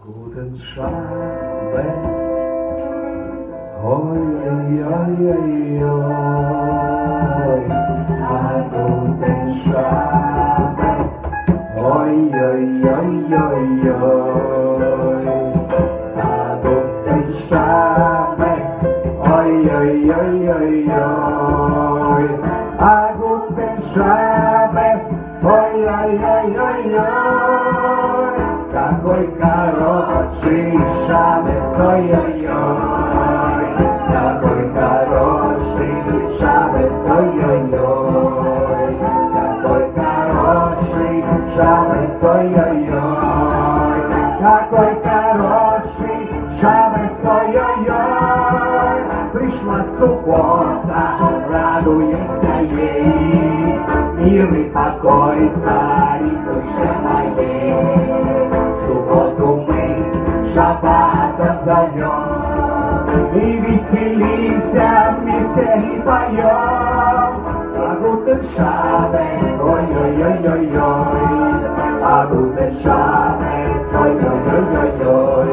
Guten Schabbat, hoi, hoi, hoi, hoi, guten Schabbat, hoi, hoi, hoi, hoi, hoi, guten Schabbat, hoi, hoi, hoi, hoi, hoi, guten Schabbat, hoi, hoi, hoi, hoi, hoi. Какой хороший шаббат, ой-ой-ой, какой хороший шаббат, ой-ой-ой, какой хороший шаббат, ой-ой-ой, какой хороший шаббат, ой-ой-ой. Пришла суббота, радуемся ей, мир и покой царит в душе моей. Субботу мы шаббатом зовем и веселимся вместе и поем. Guten Schabbat, ой-ой-ой-ой-ой, Guten Schabbat, ой-ой-ой-ой-ой,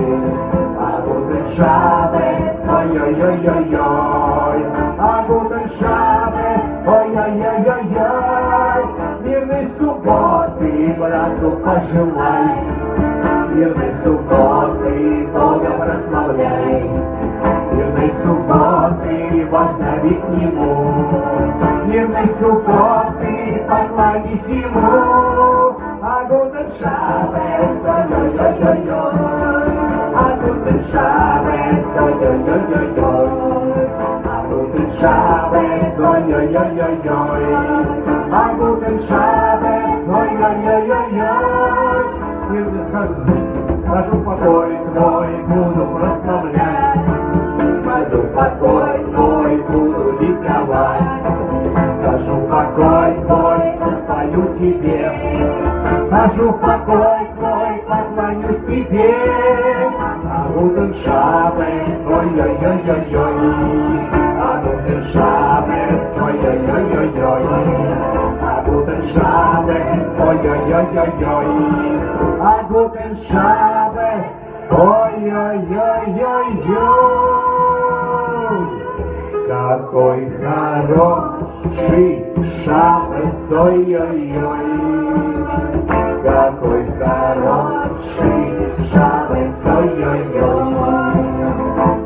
Guten Schabbat, ой-ой-ой-ой-ой, Guten Schabbat, ой-ой-ой-ой-ой. Мирной субботы брату пожелай, мирной субботы Бога прославляй, мирной субботы воздави к Нему, мирной субботы поклонись Ему. Guten Schabbat, ой-ой-ой-ой-ой, Guten Schabbat, ой-ой-ой-ой-ой, Guten Schabbat, ой-ой-ой-ой-ой, Guten Schabbat, ой-ой-ой-ой-ой. Мирный хожу, скажу покой твой, буду прославлять, скажу покой твой, буду ликовать, скажу покой твой, спою тебе, скажу покой твой, поклонюсь тебе. Guten Schabbat, ой-ой-ой-ой-ой, Guten Schabbat, ой-ой-ой-ой-ой, Guten Schabbat, ой-ой-ой-ой-ой, Guten Schabbat, ой-ой-ой-ой-ой. Какой хороший шаббат, ой-ой-ой, какой хороший шаббат, ой-ой-ой,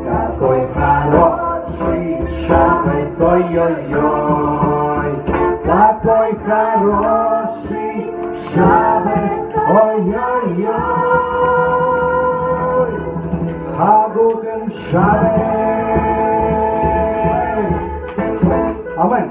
какой хороший шаббат, ой-ой-ой, какой хороший шаббат, ой-ой-ой. Guten Schabbat. Amen.